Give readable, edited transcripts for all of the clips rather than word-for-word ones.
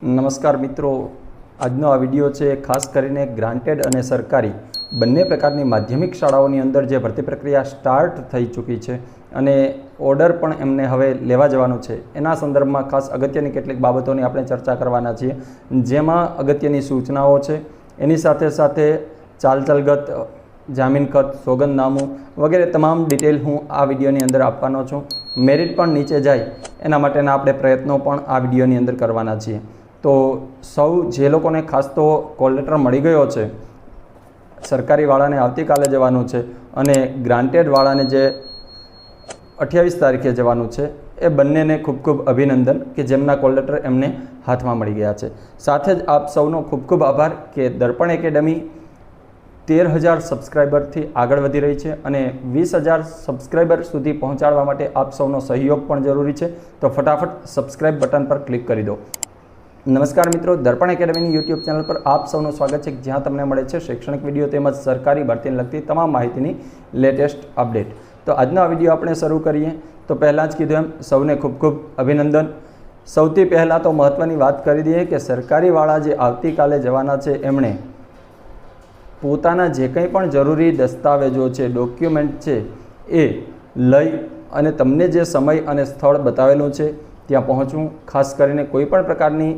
નમસ્કાર મિત્રો, આજનો આ વિડીયો છે ખાસ કરીને ગ્રાન્ટેડ અને સરકારી બંને પ્રકારની માધ્યમિક શાળાઓની અંદર જે ભરતી પ્રક્રિયા સ્ટાર્ટ થઈ ચૂકી છે અને ઓર્ડર પણ એમને હવે લેવા જવાનું છે એના સંદર્ભમાં ખાસ અગત્યની કેટલીક બાબતોની આપણે ચર્ચા કરવાના છીએ, જેમાં અગત્યની સૂચનાઓ છે, એની સાથે સાથે ચાલચલગત, જામીનખત, સોગંદનામું વગેરે તમામ ડિટેલ હું આ વિડીયોની અંદર આપવાનો છું. મેરિટ પણ નીચે જાય એના માટેના આપણે પ્રયત્નો પણ આ વિડીયોની અંદર કરવાના છીએ. તો સૌ જે લોકોને ખાસ તો કોલ લેટર મળી ગયો છે, સરકારીવાળાને આવતીકાલે જવાનું છે અને ગ્રાન્ટેડવાળાને જે 28 તારીખે જવાનું છે, એ બંનેને ખૂબ ખૂબ અભિનંદન કે જેમના કોલ લેટર એમને હાથમાં મળી ગયા છે. સાથે જ આપ સૌનો ખૂબ ખૂબ આભાર કે દર્પણ એકેડમી 13,000 સબસ્ક્રાઈબરથી આગળ વધી રહી છે અને 20,000 સબસ્ક્રાઈબર સુધી પહોંચાડવા માટે આપ સૌનો સહયોગ પણ જરૂરી છે. તો ફટાફટ સબસ્ક્રાઈબ બટન પર ક્લિક કરી દો. નમસ્કાર મિત્રો, દર્પણ એકેડમીની યુટ્યુબ ચેનલ પર આપ સૌનું સ્વાગત છે, જ્યાં તમને મળે છે શૈક્ષણિક વિડીયો તેમજ સરકારી ભરતીને લગતી તમામ માહિતીની લેટેસ્ટ અપડેટ. તો આજનો આ વિડીયો આપણે શરૂ કરીએ તો પહેલાં જ કીધું એમ સૌને ખૂબ ખૂબ અભિનંદન. સૌથી પહેલાં તો મહત્ત્વની વાત કરી દઈએ કે સરકારીવાળા જે આવતીકાલે જવાના છે એમણે પોતાના જે કંઈ પણ જરૂરી દસ્તાવેજો છે, ડોક્યુમેન્ટ છે, એ લઈ અને તમને જે સમય અને સ્થળ બતાવેલું છે ત્યાં પહોંચવું. ખાસ કરીને કોઈ પણ પ્રકારની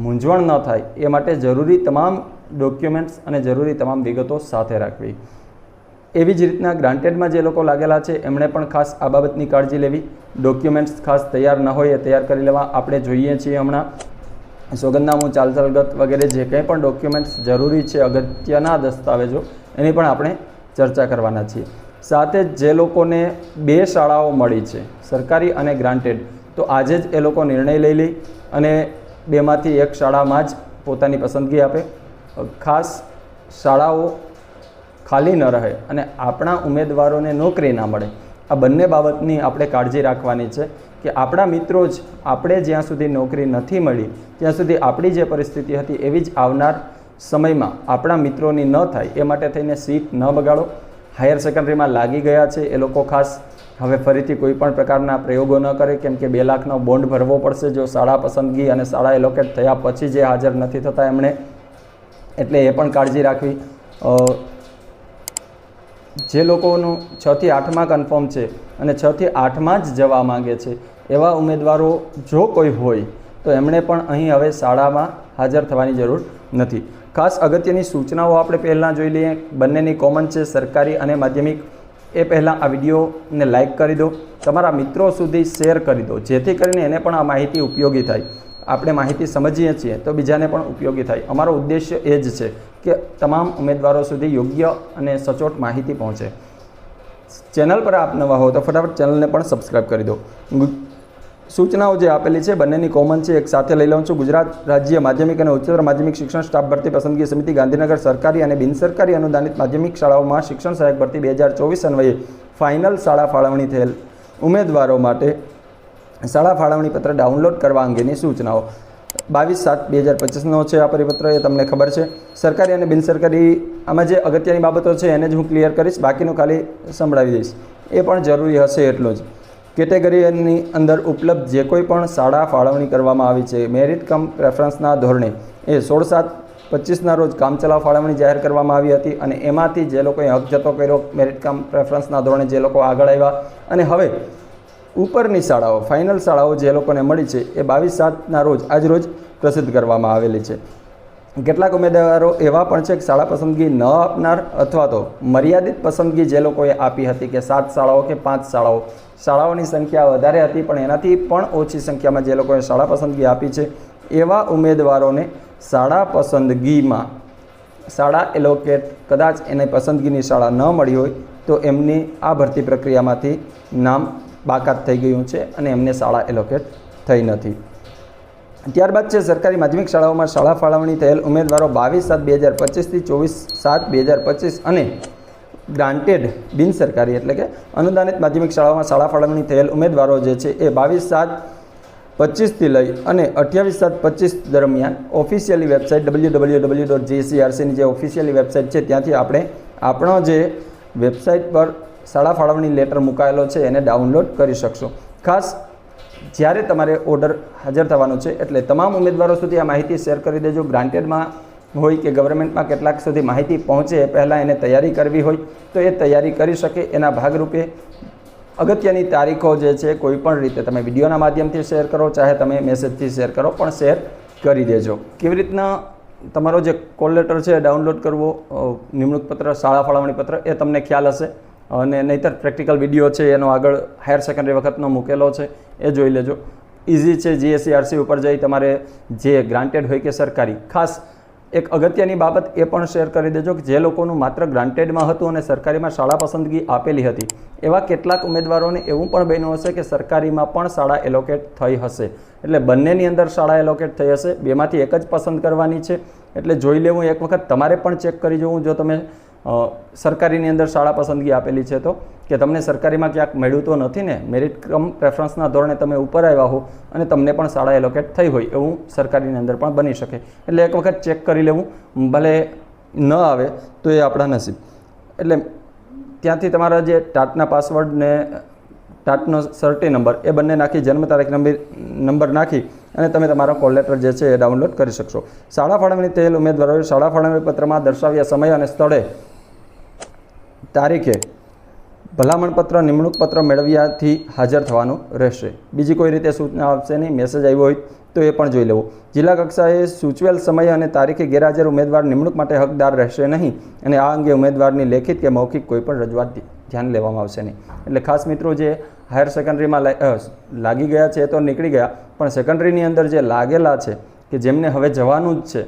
મૂંઝવણ ન થાય એ માટે જરૂરી તમામ ડોક્યુમેન્ટ્સ અને જરૂરી તમામ વિગતો સાથે રાખવી. એવી જ રીતના ગ્રાન્ટેડમાં જે લોકો લાગેલા છે એમણે પણ ખાસ આ બાબતની કાળજી લેવી. ડોક્યુમેન્ટ્સ ખાસ તૈયાર ન હોય એ તૈયાર કરી લેવા. આપણે જોઈએ છીએ હમણાં સોગંદનામું, ચાલચલગત વગેરે જે કંઈ પણ ડોક્યુમેન્ટ્સ જરૂરી છે, અગત્યના દસ્તાવેજો, એની પણ આપણે ચર્ચા કરવાના છીએ. સાથે જ જે લોકોને 2 શાળાઓ મળી છે, સરકારી અને ગ્રાન્ટેડ, તો આજે જ એ લોકો નિર્ણય લઈ લે અને 2માંથી 1 શાળામાં જ પોતાની પસંદગી આપે. ખાસ શાળાઓ ખાલી ન રહે અને આપણા ઉમેદવારોને નોકરી ના મળે, આ બંને બાબતની આપણે કાળજી રાખવાની છે કે આપણા મિત્રો જ આપણે જ્યાં સુધી નોકરી નથી મળી ત્યાં સુધી આપણી જે પરિસ્થિતિ હતી એવી જ આવનાર સમયમાં આપણા મિત્રોની ન થાય એ માટે થઈને સીટ ન બગાડો. હાયર સેકન્ડરીમાં લાગી ગયા છે એ લોકો ખાસ હવે ફરીથી કોઈ પણ પ્રકારના પ્રયોગો ન કરે, કેમ કે 2 લાખનો બોન્ડ ભરવો પડશે જો શાળા પસંદગી અને શાળા એલોકેટ થયા પછી જે હાજર નથી થતા એમણે, એટલે એ પણ કાળજી રાખવી. જે લોકોનું 6 થી 8માં કન્ફર્મ છે અને 6 થી 8માં જ જવા માંગે છે એવા ઉમેદવારો જો કોઈ હોય તો એમણે પણ અહીં હવે શાળામાં હાજર થવાની જરૂર નથી. ખાસ અગત્યની સૂચનાઓ આપણે પહેલાં જોઈ લઈએ. બંનેની કોમન છે, સરકારી અને માધ્યમિક. એ પહેલાં આ વિડીયોને લાઇક કરી દો, તમારા મિત્રો સુધી શેર કરી દો, જેથી કરીને એને પણ આ માહિતી ઉપયોગી થાય. આપણે માહિતી સમજીએ છીએ તો બીજાને પણ ઉપયોગી થાય. અમારો ઉદ્દેશ્ય એ જ છે કે તમામ ઉમેદવારો સુધી યોગ્ય અને સચોટ માહિતી પહોંચે. ચેનલ પર આપ નવા હો તો ફટાફટ ચેનલને પણ સબસ્ક્રાઈબ કરી દો. સૂચનાઓ જે આપેલી છે બંનેની કોમન છે, એક સાથે લઈ લઉં છું. ગુજરાત રાજ્ય માધ્યમિક અને ઉચ્ચતર માધ્યમિક શિક્ષણ સ્ટાફ ભરતી પસંદગી સમિતિ ગાંધીનગર સરકારી અને બિનસરકારી અનુદાનિત માધ્યમિક શાળાઓમાં શિક્ષણ સહાયક ભરતી 2024 અન્વયે ફાઇનલ શાળા ફાળવણી થયેલ ઉમેદવારો માટે શાળા ફાળવણી પત્ર ડાઉનલોડ કરવા અંગેની સૂચનાઓ 22/7/2025નો છે આ પરિપત્ર, એ તમને ખબર છે. સરકારી અને બિનસરકારી આમાં જે અગત્યની બાબતો છે એને જ હું ક્લિયર કરીશ, બાકીનું ખાલી સંભળાવી દઈશ. એ પણ જરૂરી હશે એટલું જ. કેટેગરીની અંદર ઉપલબ્ધ જે કોઈ પણ શાળા ફાળવણી કરવામાં આવી છે મેરિટ કમ પ્રેફરન્સના ધોરણે એ 16/7/25ના રોજ કામચલાઉ ફાળવણી જાહેર કરવામાં આવી હતી અને એમાંથી જે લોકોએ હક જતો કર્યો મેરિટ કમ પ્રેફરન્સના ધોરણે જે લોકો આગળ આવ્યા અને હવે ઉપરની શાળાઓ, ફાઇનલ શાળાઓ જે લોકોને મળી છે એ 22/7ના રોજ આજરોજ પ્રસિદ્ધ કરવામાં આવેલી છે. કેટલાક ઉમેદવારો એવા પણ છે કે શાળા પસંદગી ન આપનાર અથવા તો મર્યાદિત પસંદગી જે લોકોએ આપી હતી કે 7 શાળાઓ કે 5 શાળાઓ, શાળાઓની સંખ્યા વધારે હતી પણ એનાથી પણ ઓછી સંખ્યામાં જે લોકોએ શાળા પસંદગી આપી છે એવા ઉમેદવારોને શાળા પસંદગીમાં શાળા એલોકેટ કદાચ એને પસંદગીની શાળા ન મળી હોય તો એમની આ ભરતી પ્રક્રિયામાંથી નામ બાકાત થઈ ગયું છે અને એમને શાળા એલોકેટ થઈ નથી. ત્યારબાદ છે સરકારી માધ્યમિક શાળાઓમાં શાળા ફાળવણી થયેલ ઉમેદવારો 22/7/2025 થી 24/7/2025 અને ગ્રાન્ટેડ બિનસરકારી એટલે કે અનુદાનિત માધ્યમિક શાળાઓમાં શાળા ફાળવણી થયેલ ઉમેદવારો જે છે એ 22/7/25થી લઈ અને 28/7/25 દરમિયાન ઓફિશિયલી વેબસાઇટ www.jcrc ની જે ઓફિશિયલી વેબસાઇટ છે ત્યાંથી આપણે આપણો જે વેબસાઇટ પર શાળા ફાળવણી લેટર મુકાયેલો છે એને ડાઉનલોડ કરી શકશો. ખાસ જ્યારે તમારે ઓર્ડર હાજર થવાનું છે. એટલે તમામ ઉમેદવારો સુધી આ માહિતી શેર કરી દેજો. ગ્રાન્ટેડમાં હોય કે ગવર્મેન્ટમાં કેટલાક સુધી માહિતી પહોંચે એ પહેલાં એને તૈયારી કરવી હોય તો એ તૈયારી કરી શકે. એના ભાગરૂપે અગત્યની તારીખો જે છે કોઈ પણ રીતે તમે વિડીયોના માધ્યમથી શેર કરો, ચાહે તમે મેસેજથી શેર કરો, પણ શેર કરી દેજો. કેવી રીતના તમારો જે કોલ લેટર છે ડાઉનલોડ કરવો, નિમણૂક પત્ર, શાળા ફાળવણી પત્ર, એ તમને ખ્યાલ હશે. અને નહીંતર પ્રેક્ટિકલ વિડીયો છે એનો આગળ હાયર સેકન્ડરી વખતનો મૂકેલો છે, એ જોઈ લેજો. ઇઝી છે. GSERC ઉપર જઈ તમારે જે ગ્રાન્ટેડ હોય કે સરકારી, ખાસ એક અગત્યની બાબત એ પણ શેર કરી દેજો કે જે લોકોનું માત્ર ગ્રાન્ટેડમાં હતું અને સરકારીમાં શાળા પસંદગી આપેલી હતી, એવા કેટલાક ઉમેદવારોને એવું પણ બન્યું હશે કે સરકારીમાં પણ શાળા એલોકેટ થઈ હશે. એટલે બંનેની અંદર શાળા એલોકેટ થઈ હશે, બેમાંથી એક જ પસંદ કરવાની છે. એટલે જોઈ લેવું એક વખત, તમારે પણ ચેક કરી જોવું જો તમે સરકારીની અંદર શાળા પસંદગી આપેલી છે તો, કે તમને સરકારીમાં ક્યાંક મળ્યું તો નથી ને, મેરિટ કમ પ્રેફરન્સના ધોરણે તમે ઉપર આવ્યા હો અને તમને પણ શાળા એલોકેટ થઈ હોય, એવું સરકારીની અંદર પણ બની શકે. એટલે એક વખત ચેક કરી લેવું, ભલે ન આવે તો એ આપણા નસીબ. એટલે ત્યાંથી તમારા જે ટાટના પાસવર્ડ ને ટાટનો સર્ટી નંબર એ બંને નાખી, જન્મ તારીખ નંબર નાખી અને તમે તમારો કોલ લેટર જે છે એ ડાઉનલોડ કરી શકશો. શાળા ફાળવણી થયેલ ઉમેદવારોએ શાળા ફાળવણી પત્રમાં દર્શાવ્યા સમય અને સ્થળે તારીખે ભલામણપત્ર, નિમણૂક પત્ર મેળવ્યાથી હાજર થવાનું રહેશે. બીજી કોઈ રીતે સૂચના આપશે નહીં. મેસેજ આવ્યો હોય તો એ પણ જોઈ લેવું. જિલ્લા કક્ષાએ સૂચવેલ સમય અને તારીખે ગેરહાજર ઉમેદવાર નિમણૂક માટે હકદાર રહેશે નહીં અને આ અંગે ઉમેદવારની લેખિત કે મૌખિક કોઈ પણ રજૂઆત ધ્યાન લેવામાં આવશે નહીં. એટલે ખાસ મિત્રો, જે હાયર સેકન્ડરીમાં લાગી ગયા છે એ તો નીકળી ગયા, પણ સેકન્ડરીની અંદર જે લાગેલા છે કે જેમને હવે જવાનું જ છે,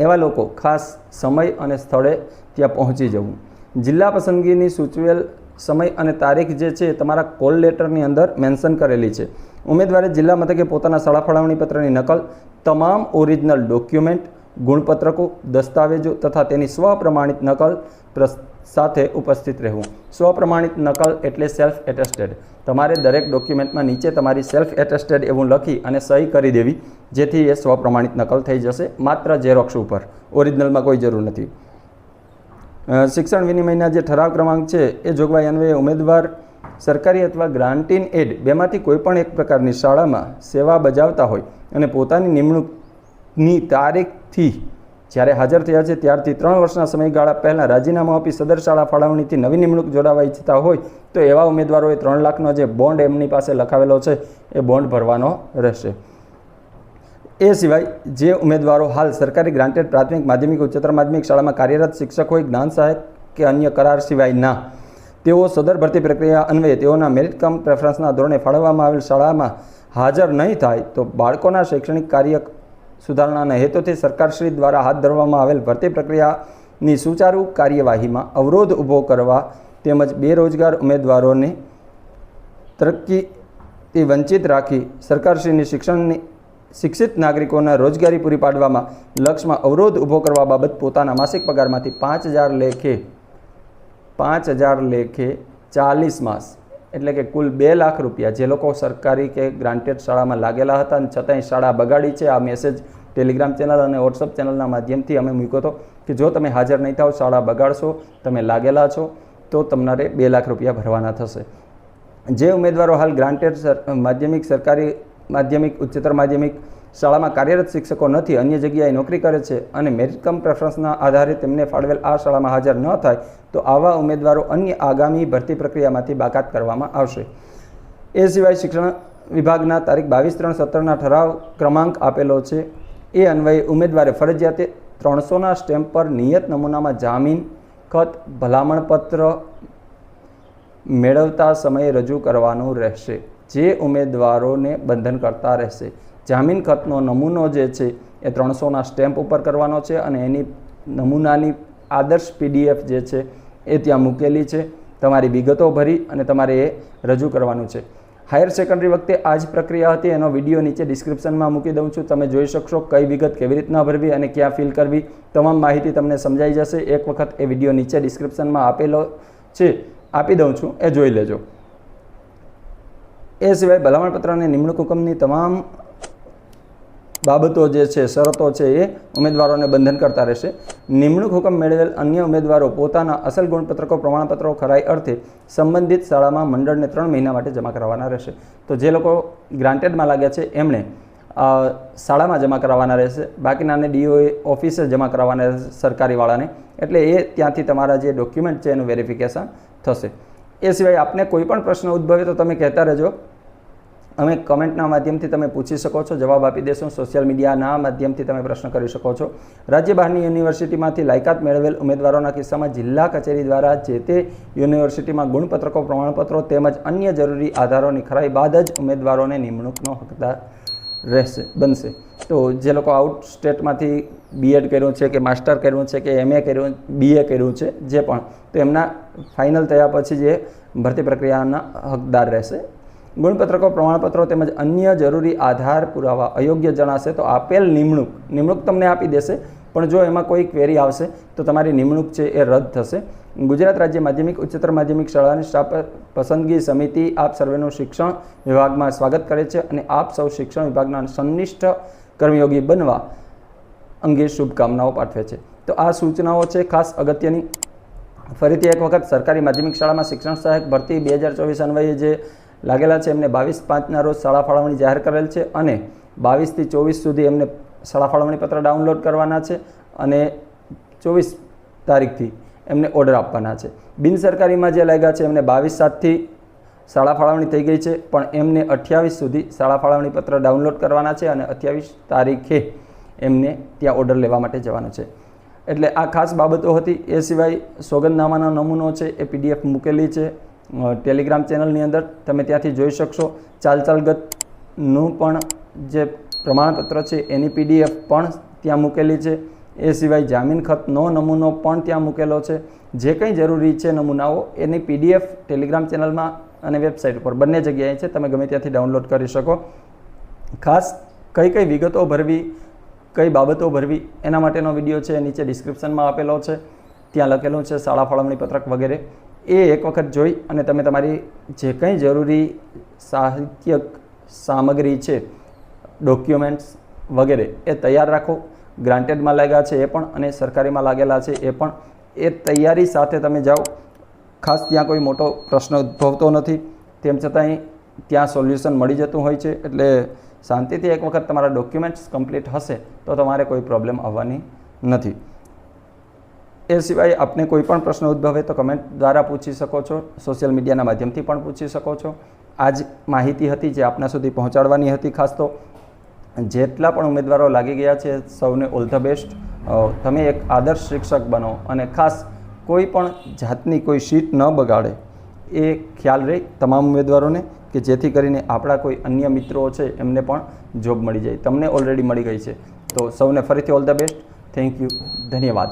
એવા લોકો ખાસ સમય અને સ્થળે ત્યાં પહોંચી જવું. જિલ્લા પસંદગીની સૂચવેલ સમય અને તારીખ જે છે તમારા કોલ લેટરની અંદર મેન્શન કરેલી છે. ઉમેદવારે જિલ્લા મથકે પોતાના શાળા ફાળવણી પત્રની નકલ, તમામ ઓરિજિનલ ડોક્યુમેન્ટ, ગુણપત્રકો, દસ્તાવેજો તથા તેની સ્વપ્રમાણિત નકલ સાથે ઉપસ્થિત રહેવું. સ્વપ્રમાણિત નકલ એટલે સેલ્ફ એટેસ્ટેડ. તમારે દરેક ડોક્યુમેન્ટમાં નીચે તમારી સેલ્ફ એટેસ્ટેડ એવું લખી અને સહી કરી દેવી, જેથી એ સ્વપ્રમાણિત નકલ થઈ જશે. માત્ર ઝેરોક્ષ ઉપર, ઓરિજિનલમાં કોઈ જરૂર નથી. શિક્ષણ વિનિમયના જે ઠરાવ ક્રમાંક છે એ જોગવાઈ અન્વયે ઉમેદવાર સરકારી અથવા ગ્રાન્ટીન એડ બેમાંથી કોઈપણ એક પ્રકારની શાળામાં સેવા બજાવતા હોય અને પોતાની નિમણૂકની તારીખથી જ્યારે હાજર થયા છે ત્યારથી 3 વર્ષના સમયગાળા પહેલાં રાજીનામું આપી સદર શાળા ફાળવણીથી નવી નિમણૂક જોડાવા ઈચ્છતા હોય તો એવા ઉમેદવારોએ 3 લાખનો જે બોન્ડ એમની પાસે લખાવેલો છે એ બોન્ડ ભરવાનો રહેશે. એ સિવાય જે ઉમેદવારો હાલ સરકારી ગ્રાન્ટેડ પ્રાથમિક, માધ્યમિક, ઉચ્ચતર માધ્યમિક શાળામાં કાર્યરત શિક્ષક હોય, જ્ઞાન સહાયક કે અન્ય કરાર સિવાય ના, તેઓ સદર ભરતી પ્રક્રિયા અન્વયે તેઓના મેરિટ કમ પ્રેફરન્સના ધોરણે ફાળવવામાં આવેલ શાળામાં હાજર નહીં થાય તો બાળકોના શૈક્ષણિક કાર્ય સુધારણાના હેતુથી સરકારશ્રી દ્વારા હાથ ધરવામાં આવેલ ભરતી પ્રક્રિયાની સુચારુ કાર્યવાહીમાં અવરોધ ઊભો કરવા તેમજ બેરોજગાર ઉમેદવારોને તરક્કીથી વંચિત રાખી સરકારશ્રીની શિક્ષિત નાગરિકોને રોજગારી પૂરી પાડવામાં લક્ષ્યમાં અવરોધ ઊભો કરવા બાબત પોતાના માસિક પગારમાંથી 5,000 લેખે 40 માસ એટલે કે કુલ 2 લાખ રૂપિયા જે લોકો સરકારી કે ગ્રાન્ટેડ શાળામાં લાગેલા હતા અને છતાંય શાળા બગાડી છે. આ મેસેજ ટેલિગ્રામ ચેનલ અને વોટ્સઅપ ચેનલના માધ્યમથી અમે મૂક્યો હતો કે જો તમે હાજર નહીં થાવ, શાળા બગાડશો, તમે લાગેલા છો તો તમારે 2 લાખ રૂપિયા ભરવાના થશે. જે ઉમેદવારો હાલ ગ્રાન્ટેડ માધ્યમિક, સરકારી માધ્યમિક, ઉચ્ચતર માધ્યમિક શાળામાં કાર્યરત શિક્ષકો નથી, અન્ય જગ્યાએ નોકરી કરે છે અને મેરિટ કમ પ્રેફરન્સના આધારે તેમને ફાળવેલ આ શાળામાં હાજર ન થાય તો આવા ઉમેદવારો અન્ય આગામી ભરતી પ્રક્રિયામાંથી બાકાત કરવામાં આવશે. એ સિવાય શિક્ષણ વિભાગના તારીખ 22/3/17ના ઠરાવ ક્રમાંક આપેલો છે. એ અન્વયે ઉમેદવારે ફરજિયાતે 300ના સ્ટેમ્પ પર નિયત નમૂનામાં જામીન ખત, ભલામણપત્ર મેળવતા સમયે રજૂ કરવાનું રહેશે, જે ઉમેદવારોને બંધન કરતા રહેશે. જામીન ખતનો નમૂનો જે છે એ 300ના સ્ટેમ્પ ઉપર કરવાનો છે અને એની નમૂનાની આદર્શ PDF જે છે એ ત્યાં મૂકેલી છે. તમારી વિગતો ભરી અને તમારે એ રજૂ કરવાનું છે. હાયર સેકન્ડરી વખતે આ જ પ્રક્રિયા હતી, એનો વિડીયો નીચે ડિસ્ક્રિપ્શનમાં મૂકી દઉં છું, તમે જોઈ શકશો કઈ વિગત કેવી રીતના ભરવી અને ક્યાં ફિલ કરવી, તમામ માહિતી તમને સમજાઈ જશે. એક વખત એ વિડીયો નીચે ડિસ્ક્રિપ્શનમાં આપેલો છે, આપી દઉં છું, એ જોઈ લેજો. એ સિવાય ભલામણપત્ર અને નિમણૂક હુકમની તમામ બાબતો જે છે, શરતો છે એ ઉમેદવારોને બંધન કરતા રહેશે. નિમણૂક હુકમ મેળવેલ અન્ય ઉમેદવારો પોતાના અસલ ગુણપત્રકો, પ્રમાણપત્રો ખરાઈ અર્થે સંબંધિત શાળામાં મંડળને 3 મહિના માટે જમા કરાવવાના રહેશે. તો જે લોકો ગ્રાન્ટેડમાં લાગ્યા છે એમણે શાળામાં જમા કરાવવાના રહેશે, બાકીનાને ડીઓએ ઓફિસે જમા કરાવવાના રહેશે સરકારીવાળાને. એટલે એ ત્યાંથી તમારા જે ડોક્યુમેન્ટ છે એનું વેરિફિકેશન થશે. એ સિવાય આપને કોઈ પણ પ્રશ્ન ઉદ્ભવે તો તમે કહેતા રહેજો, અમે કમેન્ટના માધ્યમથી તમે પૂછી શકો છો, જવાબ આપી દેશું. સોશિયલ મીડિયાના માધ્યમથી તમે પ્રશ્ન કરી શકો છો. રાજ્ય બહારની યુનિવર્સિટીમાંથી લાયકાત મેળવેલ ઉમેદવારોના કિસ્સામાં જિલ્લા કચેરી દ્વારા જે તે યુનિવર્સિટીમાં ગુણપત્રકો, પ્રમાણપત્રો તેમજ અન્ય જરૂરી આધારોની ખરાઈ બાદ જ ઉમેદવારોને નિમણૂકનો હકદાર બનશે. તો જે લોકો આઉટ સ્ટેટમાંથી બીએડ કર્યું છે કે માસ્ટર કર્યું છે કે એમએ કર્યું, બીએ કર્યું છે, જે પણ, તો એમના ફાઇનલ થયા પછી જે ભરતી પ્રક્રિયાના હકદાર રહેશે. ગુણપત્રકો, પ્રમાણપત્રો તેમજ અન્ય જરૂરી આધાર પુરાવા અયોગ્ય જણાશે તો આપેલ નિમણૂક તમને આપી દેશે, પણ જો એમાં કોઈ ક્વેરી આવશે તો તમારી નિમણૂક છે એ રદ થશે. ગુજરાત રાજ્ય માધ્યમિક ઉચ્ચતર માધ્યમિક શાળાની સ્ટાફ પસંદગી સમિતિ આપ સર્વેનું શિક્ષણ વિભાગમાં સ્વાગત કરે છે અને આપ સૌ શિક્ષણ વિભાગના સંનિષ્ઠ કર્મયોગી બનવા અંગે શુભકામનાઓ પાઠવે છે. તો આ સૂચનાઓ છે ખાસ અગત્યની. ફરીથી એક વખત સરકારી માધ્યમિક શાળામાં શિક્ષણ સહાયક ભરતી 2024 અન્વયે જે લાગેલા છે એમને 22/5ના રોજ શાળા ફાળવણી જાહેર કરેલ છે અને 22 થી 24 સુધી એમને શાળા ફાળવણી પત્ર ડાઉનલોડ કરવાના છે અને 24 તારીખથી એમને ઓર્ડર આપવાના છે. બિનસરકારીમાં જે લાગ્યા છે એમને 22/7થી શાળા ફાળવણી થઈ ગઈ છે, પણ એમને 28 સુધી શાળા ફાળવણી પત્ર ડાઉનલોડ કરવાના છે અને 28 તારીખે એમને ત્યાં ઓર્ડર લેવા માટે જવાનો છે. એટલે આ ખાસ બાબતો હતી. એ સિવાય સોગંદનામાનો નમૂનો છે એ PDF મૂકેલી છે ટેલિગ્રામ ચેનલની અંદર, તમે ત્યાંથી જોઈ શકશો. ચાલચાલગતનું પણ જે પ્રમાણપત્ર છે એની PDF પણ ત્યાં મૂકેલી છે. એ સિવાય જામીન ખતનો નમૂનો પણ ત્યાં મૂકેલો છે. જે કંઈ જરૂરી છે નમૂનાઓ એની PDF ટેલિગ્રામ ચેનલમાં અને વેબસાઇટ ઉપર બંને જગ્યાએ છે, તમે ગમે ત્યાંથી ડાઉનલોડ કરી શકો. ખાસ કઈ કઈ વિગતો ભરવી, કઈ બાબતો ભરવી એના માટેનો વિડીયો છે નીચે ડિસ્ક્રિપ્શનમાં આપેલો છે, ત્યાં લખેલું છે શાળા ફાળવણી પત્રક વગેરે. એ એક વખત જોઈ અને તમે તમારી જે કંઈ જરૂરી સાહિત્યક સામગ્રી છે, ડોક્યુમેન્ટ્સ વગેરે એ તૈયાર રાખો. ગ્રાન્ટેડમાં લાગ્યા છે એ પણ અને સરકારીમાં લાગેલા છે એ પણ, એ તૈયારી સાથે તમે જાઓ. ખાસ ત્યાં કોઈ મોટો પ્રશ્ન ઉદ્ભવતો નથી, તેમ છતાંય ત્યાં સોલ્યુશન મળી જતું હોય છે. એટલે શાંતિથી એક વખત તમારા ડોક્યુમેન્ટ્સ કમ્પ્લીટ હશે તો તમારે કોઈ પ્રોબ્લેમ આવવાની નથી. એ સિવાય આપને કોઈ પણ પ્રશ્ન ઉદ્ભવે તો કમેન્ટ દ્વારા પૂછી શકો છો, સોશિયલ મીડિયાના માધ્યમથી પણ પૂછી શકો છો. આ જ માહિતી હતી જે આપના સુધી પહોંચાડવાની હતી. ખાસ તો જેટલા પણ ઉમેદવારો લાગી ગયા છે સૌને ઓલ ધ બેસ્ટ. તમે એક આદર્શ શિક્ષક બનો અને ખાસ કોઈ પણ જાતની કોઈ સીટ ન બગાડે એ ખ્યાલ રહે તમામ ઉમેદવારોને, કે જેથી કરીને આપણા કોઈ અન્ય મિત્રો છે એમને પણ જોબ મળી જાય. તમને ઓલરેડી મળી ગઈ છે. તો સૌને ફરીથી all the best. Thank you. ધન્યવાદ.